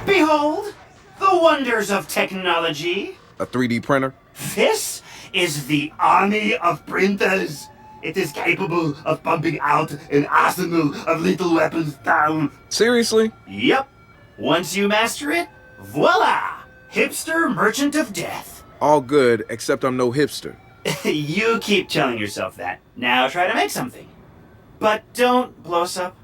Behold, the wonders of technology. A 3D printer? This is the army of printers. It is capable of pumping out an arsenal of lethal weapons down. Seriously? Yep. Once you master it, voila! Hipster merchant of death. All good, except I'm no hipster. You keep telling yourself that. Now try to make something. But don't blow us up.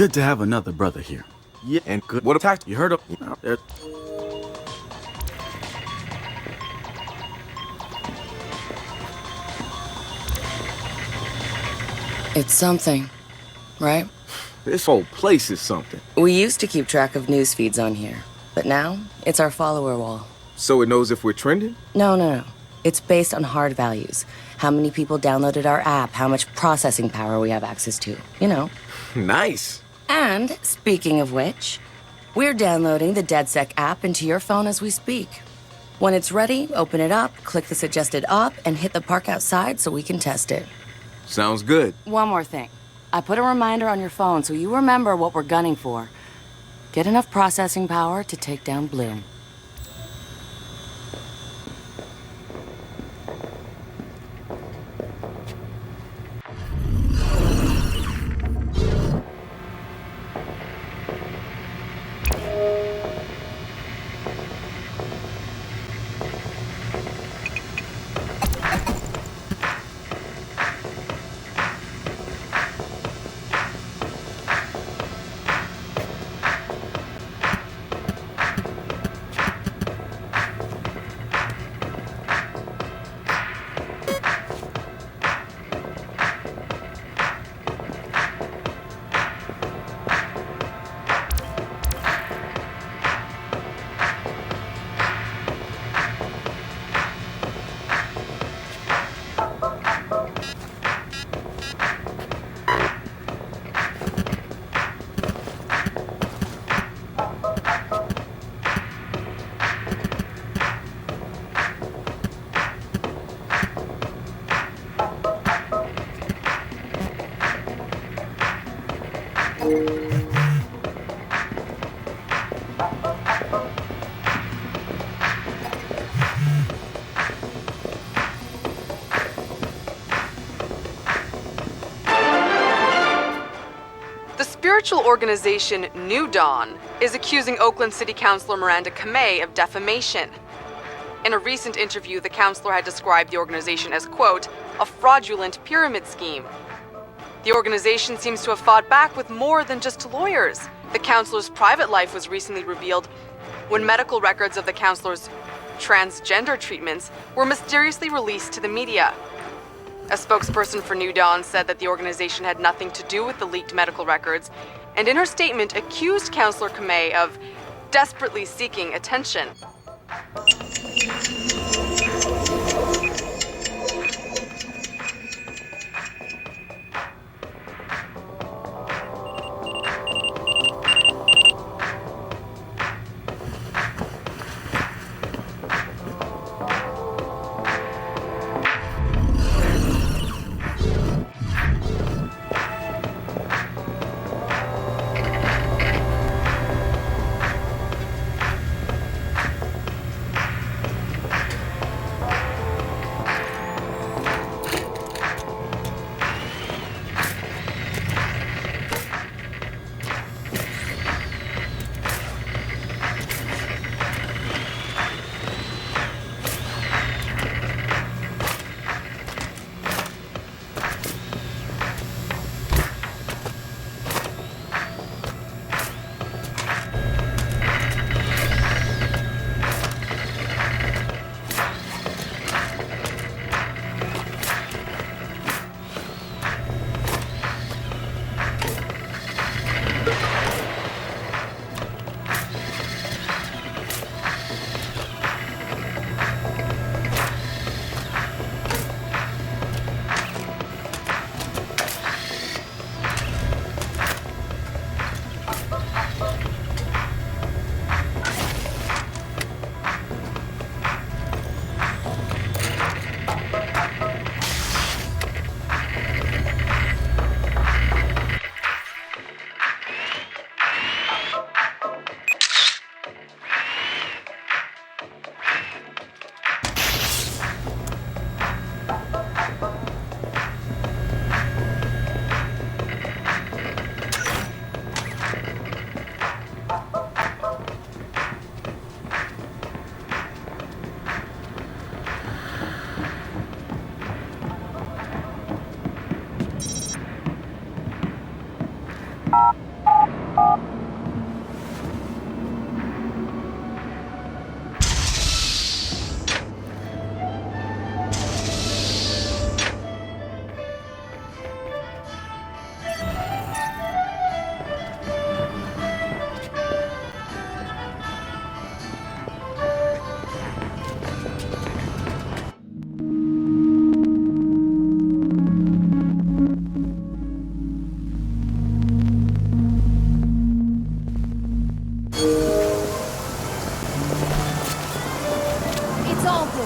Good to have another brother here. Yeah, and good. What attack? You heard of... It's something, right? This whole place is something. We used to keep track of news feeds on here, but now it's our follower wall. So it knows if we're trending? No. It's based on hard values. How many people downloaded our app, how much processing power we have access to, you know. Nice. And, speaking of which, we're downloading the DeadSec app into your phone as we speak. When it's ready, open it up, click the suggested op, and hit the park outside so we can test it. Sounds good. One more thing. I put a reminder on your phone so you remember what we're gunning for. Get enough processing power to take down Bloom. The spiritual organization New Dawn is accusing Oakland City Councilor Miranda Kamei of defamation. In a recent interview, the councilor had described the organization as, quote, a fraudulent pyramid scheme. The organization seems to have fought back with more than just lawyers. The councilor's private life was recently revealed when medical records of the councilor's transgender treatments were mysteriously released to the media. A spokesperson for New Dawn said that the organization had nothing to do with the leaked medical records, and in her statement accused Councilor Kamei of desperately seeking attention.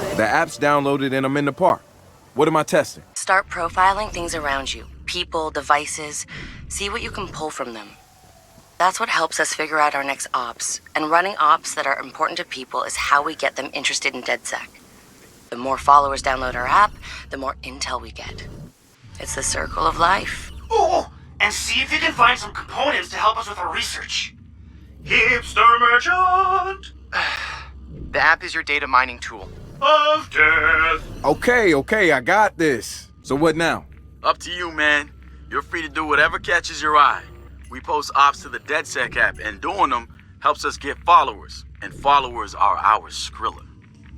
good. The app's downloaded and I'm in the park. What am I testing? Start profiling things around you. People, devices. See what you can pull from them. That's what helps us figure out our next ops. And running ops that are important to people is how we get them interested in DedSec. The more followers download our app, the more intel we get. It's the circle of life. Oh, and see if you can find some components to help us with our research. Hipster merchant The app is your data mining tool. of death. Okay, I got this. So what now? Up to you, man. You're free to do whatever catches your eye. We post ops to the DedSec app, and doing them helps us get followers. And followers are our Skrilla.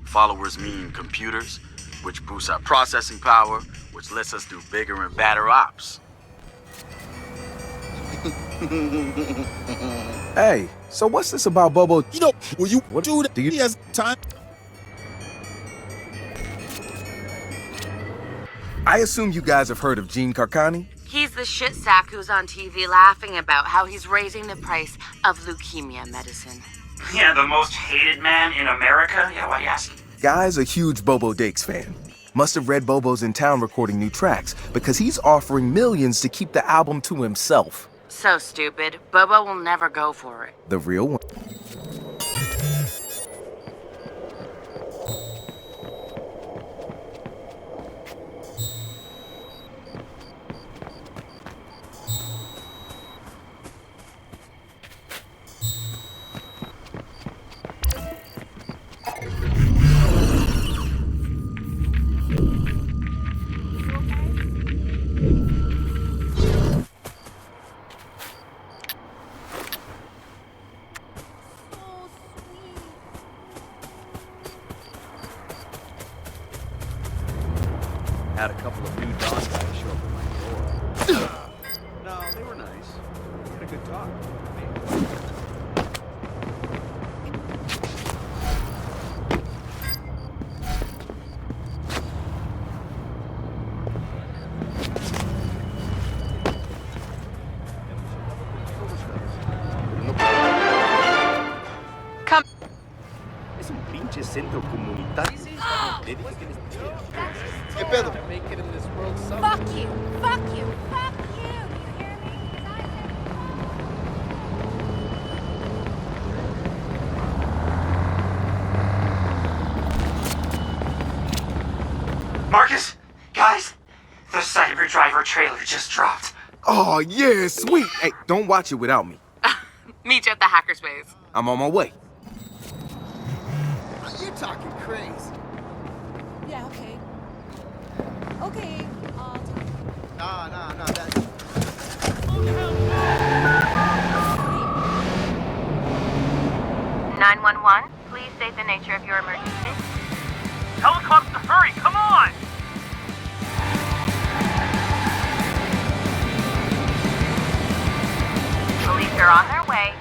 Followers mean computers, which boosts our processing power, which lets us do bigger and badder ops. Hey, so what's this about Bobo? You know, will you What do that? do you- He has time. I assume you guys have heard of Gene Carcani? He's the shit sack who's on TV laughing about how he's raising the price of leukemia medicine. Yeah, the most hated man in America? Yeah, why you asking? Guy's a huge Bobo Dakes fan. Must have read Bobo's in town recording new tracks because he's offering millions to keep the album to himself. So stupid. Bobo will never go for it. The real one. Had a couple of new Don guys show up at my door. No, they were nice. We had a good talk. Come. Es un pinche centro comunitario. Le dije que les diera. ¿Qué pedo? Fuck you! Fuck you! Fuck you! You hear me? 'Cause I said Marcus, guys, the Cyber Driver trailer just dropped. Oh, yeah, sweet. Hey, don't watch it without me. Meet you at the hackerspace. I'm on my way. You're talking crazy. yeah, okay. Okay, I'll talk. No, that's... 911, please state the nature of your emergency. Helicopter, hurry, come on! Police are on their way.